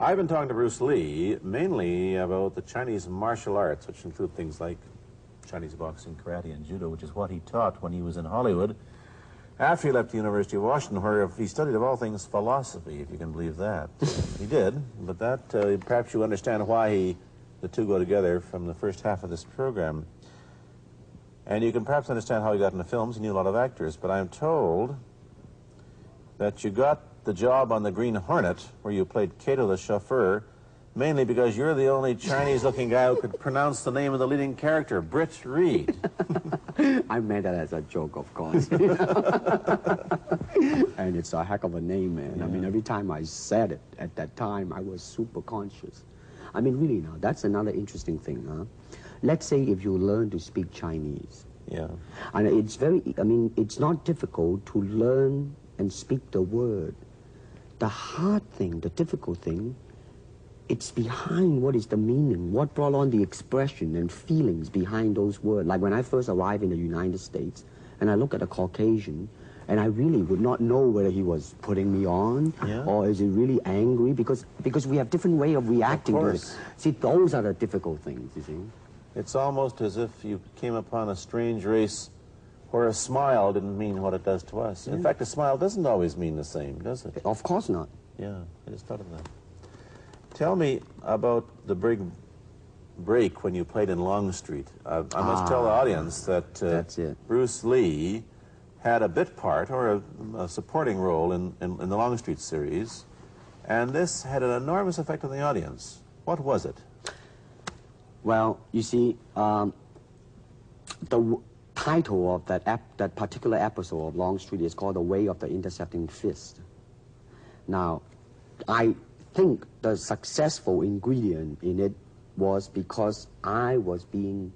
I've been talking to Bruce Lee mainly about the Chinese martial arts, which include things like Chinese boxing, karate, and judo, which is what he taught when he was in Hollywood. After he left the University of Washington, where he studied, of all things, philosophy, if you can believe that. He did, but that, perhaps you understand why the two go together from the first half of this program. And you can perhaps understand how he got into films. He knew a lot of actors, but I'm told that you got the job on the Green Hornet, where you played Cato the chauffeur, mainly because you're the only Chinese-looking guy who could pronounce the name of the leading character, Britt Reed. I meant that as a joke, of course. And it's a heck of a name, man. Yeah. I mean, every time I said it at that time, I was super conscious. I mean, really now, that's another interesting thing, huh? Let's say if you learn to speak Chinese. Yeah. And it's it's not difficult to learn and speak the word. The hard thing, the difficult thing, it's behind what is the meaning, what brought on the expression and feelings behind those words. Like when I first arrived in the United States, and I look at a Caucasian, and I really would not know whether he was putting me on, or is he really angry, because we have different way of reacting to it. See, those are the difficult things, you see. It's almost as if you came upon a strange race where a smile didn't mean what it does to us. In fact, a smile doesn't always mean the same, does it? Of course not. Yeah, I just thought of that. Tell me about the big break when you played in Longstreet. I must tell the audience that Bruce Lee had a bit part, or a supporting role in the Longstreet series, and this had an enormous effect on the audience. What was it? Well, you see, the title of that particular episode of Longstreet is called The Way of the Intercepting Fist. Now, I think the successful ingredient in it was because I was being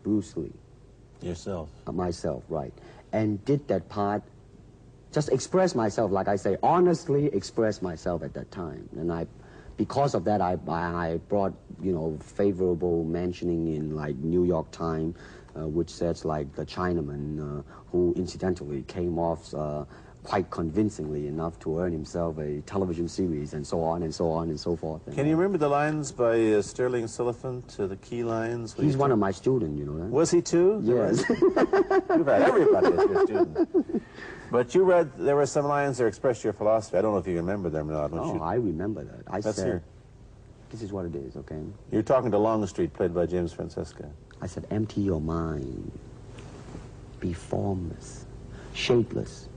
Bruce Lee. Yourself? Myself, right. And did that part, just express myself, like I say, honestly express myself at that time. And because of that, I brought, favorable mentioning in, like, New York Times, which says, like, the Chinaman, who incidentally came off quite convincingly enough to earn himself a television series, and so on and so on and so forth. Can you remember the lines by Sterling Siliphant, the key lines? He's one of my students, you know that? Was he too? Yes. You've had everybody as your student. But you read, there were some lines that expressed your philosophy. I don't know if you remember them or not. Oh, I remember that. I Let's said, hear. This is what it is, okay? You're talking to Longstreet, played by James Francesca. I said, empty your mind. Be formless, shapeless,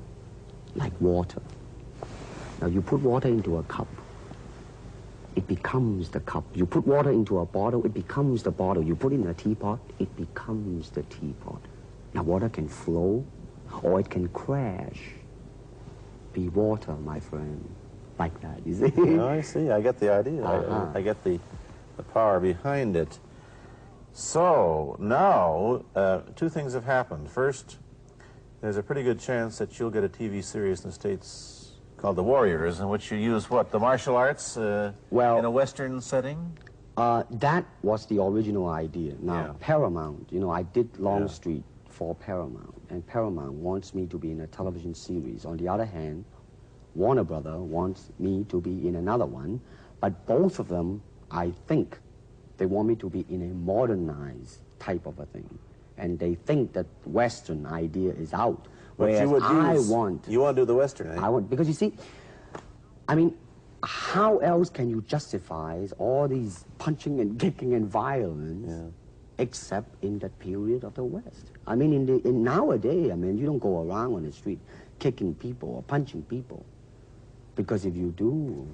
like water. Now, you put water into a cup, it becomes the cup. You put water into a bottle, it becomes the bottle. You put it in a teapot, it becomes the teapot. Now, water can flow, or it can crash. Be water, my friend. Like that, you see? Oh, I see. I get the idea. I get the power behind it. So, now, two things have happened. First, there's a pretty good chance that you'll get a TV series in the States called The Warriors, in which you use, what, the martial arts in a Western setting? That was the original idea. Now, Paramount, I did Longstreet for Paramount, and Paramount wants me to be in a television series. On the other hand, Warner Brother wants me to be in another one, but both of them, I think, they want me to be in a modernized type of a thing. And they think that Western idea is out. Whereas you want to do the Western, eh? I want, because you see, I mean, how else can you justify all these punching and kicking and violence except in that period of the West? I mean, in nowadays, I mean, you don't go around on the street kicking people or punching people. Because if you do,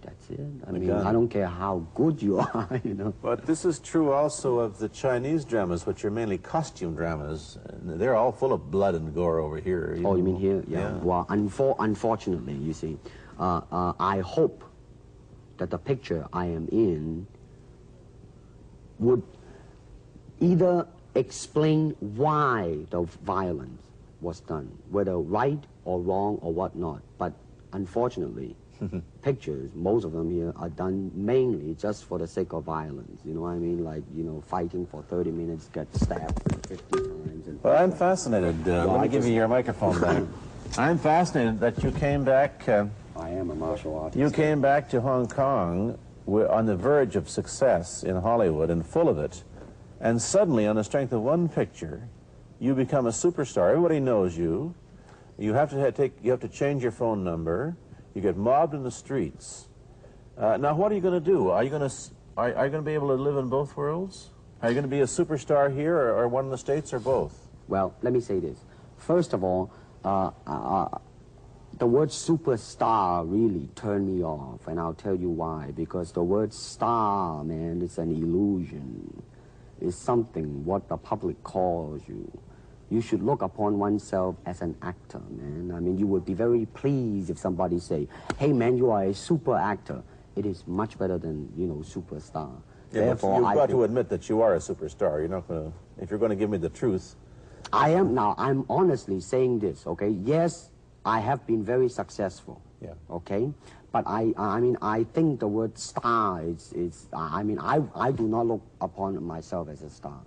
that's it. I mean, I don't care how good you are, But this is true also of the Chinese dramas, which are mainly costume dramas. They're all full of blood and gore over here. You mean here? Yeah. Well, unfortunately, you see, I hope that the picture I am in would either explain why the violence was done, whether right or wrong or whatnot. But unfortunately, pictures, most of them here, are done mainly just for the sake of violence. You know what I mean? Like, fighting for 30 minutes, get stabbed 50 times. Well, I'm fascinated. Let me give you your microphone back. I'm fascinated that you came back I am a martial artist. You came back to Hong Kong on the verge of success in Hollywood and full of it, and suddenly, on the strength of one picture, you become a superstar. Everybody knows you. You have to change your phone number. You get mobbed in the streets. Now, what are you going to do? Are you going to be able to live in both worlds? Are you going to be a superstar here, or one in the States, or both? Well, let me say this. First of all, the word superstar really turned me off, and I'll tell you why. Because the word star, man, is an illusion. It's something what the public calls you. You should look upon oneself as an actor, man. I mean, you would be very pleased if somebody say, hey, man, you are a super actor. It is much better than, you know, superstar. Yeah, therefore, you've got to admit that you are a superstar. You're not going to, if you're going to give me the truth. I am now. I'm honestly saying this, okay? Yes, I have been very successful. Yeah. Okay? But I mean, I think the word star is I mean, I do not look upon myself as a star.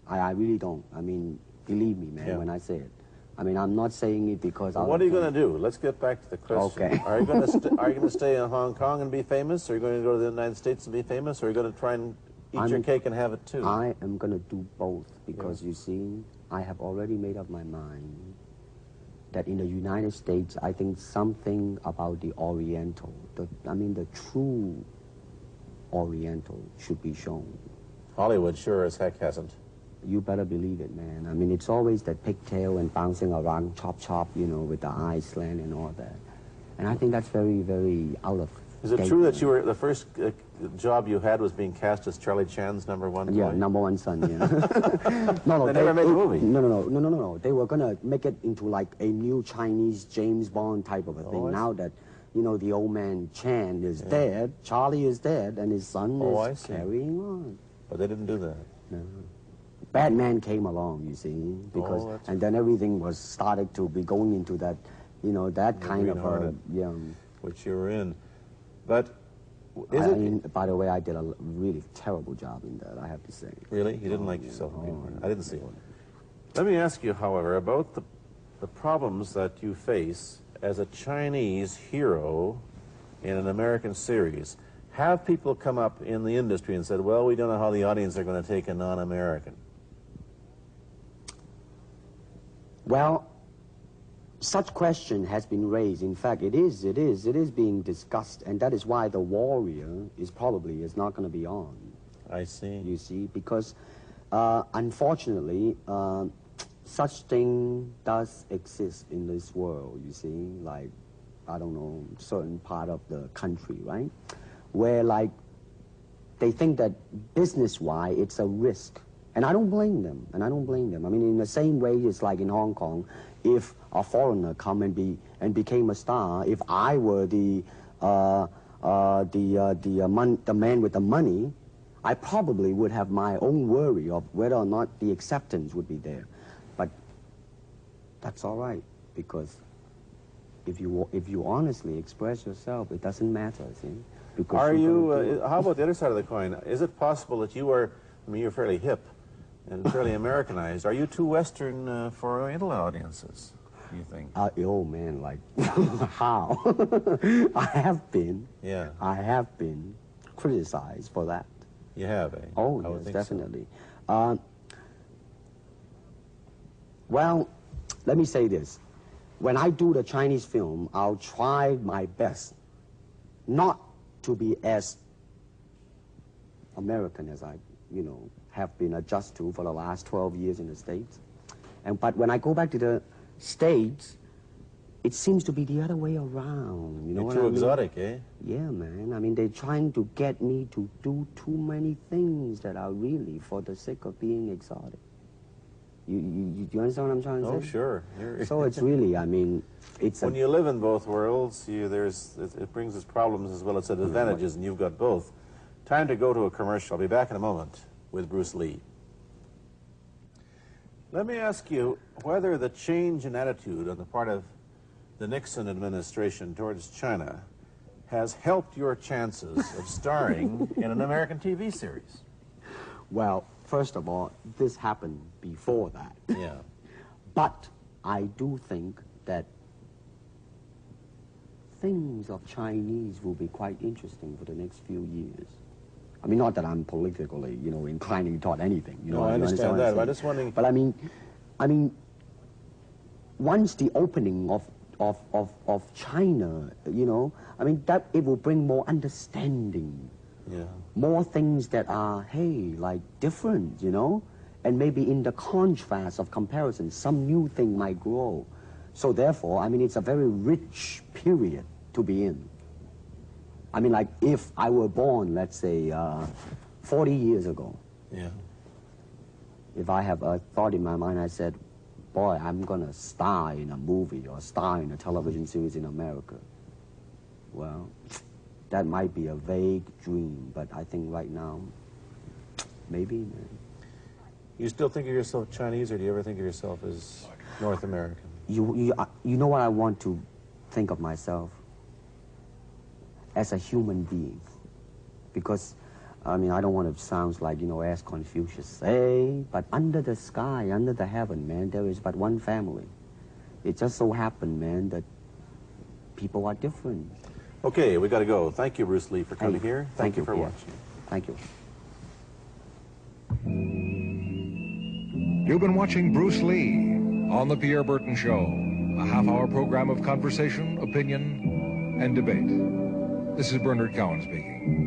I really don't. I mean, believe me, man, when I say it. I mean, I'm not saying it because I... What are you going to do? Let's get back to the question. Okay. Are you going to stay in Hong Kong and be famous? Or are you going to go to the United States and be famous? Or are you going to try and eat your cake and have it too? I am going to do both because, you see, I have already made up my mind that in the United States, I think something about the Oriental, the true Oriental should be shown. Hollywood sure as heck hasn't. You better believe it, man. I mean, it's always that pigtail and bouncing around, chop, you know, with the eyes slant and all that. And I think that's very, very out of Is it true that you were, the first job you had was being cast as Charlie Chan's #1 boy? Yeah, #1 son, yeah. No, they never made the movie. No. They were going to make it into like a new Chinese James Bond type of a thing. Now that, you know, the old man Chan is dead, Charlie is dead, and his son is carrying on. But they didn't do that. No. Batman came along, you see, because, and then everything was started to be going into that, you know, that kind of, which you were in. But by the way, I did a really terrible job in that, I have to say. Really? You didn't like yourself? I didn't see it. Let me ask you, however, about the problems that you face as a Chinese hero in an American series. Have people come up in the industry and said, well, we don't know how the audience are going to take a non-American? Well, such question has been raised. In fact, it is being discussed, and that is why The Warrior is not going to be on. I see. You see, because unfortunately, such thing does exist in this world, you see, like, I don't know, certain part of the country, right? Where, like, they think that business-wise, it's a risk. And I don't blame them, I mean, in the same way, it's like in Hong Kong, if a foreigner come and became a star, if I were the man with the money, I probably would have my own worry of whether or not the acceptance would be there. But that's all right, because if you honestly express yourself, it doesn't matter, see? Because are you, how about the other side of the coin? Is it possible that you are, I mean, you're fairly hip and fairly Americanized. Are you too Western for Oriental audiences, do you think? Oh, man, like, how? I have been criticized for that. You have, eh? Oh, yes, definitely. So. Well, let me say this. When I do the Chinese film, I'll try my best not to be as American as I, you know, have been adjusted to for the last 12 years in the States. But when I go back to the States, it seems to be the other way around. You know what I mean? Too exotic, eh? Yeah, man. I mean, they're trying to get me to do too many things that are really for the sake of being exotic. You understand what I'm trying to say? Oh, sure. So it's really, I mean, it's when you live in both worlds, it brings its problems as well as its advantages, and you've got both. Time to go to a commercial. I'll be back in a moment with Bruce Lee. Let me ask you whether the change in attitude on the part of the Nixon administration towards China has helped your chances of starring in an American TV series. Well, first of all, this happened before that. Yeah. But I do think that things of Chinese will be quite interesting for the next few years. I mean, not that I'm politically, you know, inclining toward anything. You know, I understand that. I'm just wondering. But I mean, once the opening of China, you know, I mean, that it will bring more understanding. Yeah. More things that are, hey, like different, you know, and maybe in the contrast of comparison, some new thing might grow. So therefore, I mean, it's a very rich period to be in. I mean, like if I were born, let's say, 40 years ago. Yeah. If I have a thought in my mind, I said, boy, I'm going to star in a movie or star in a television series in America. Well, that might be a vague dream, but I think right now, maybe, man. You still think of yourself Chinese, or do you ever think of yourself as North American? You know what I want to think of myself? As a human being. Because, I mean, I don't want to sound like, you know, as Confucius say, but under the sky, under the heaven, man, there is but one family. It just so happened, man, that people are different. Okay, we got to go. Thank you, Bruce Lee, for coming here. Thank you for watching. Thank you. You've been watching Bruce Lee on The Pierre Burton Show, a half-hour program of conversation, opinion, and debate. This is Bernard Cowan speaking.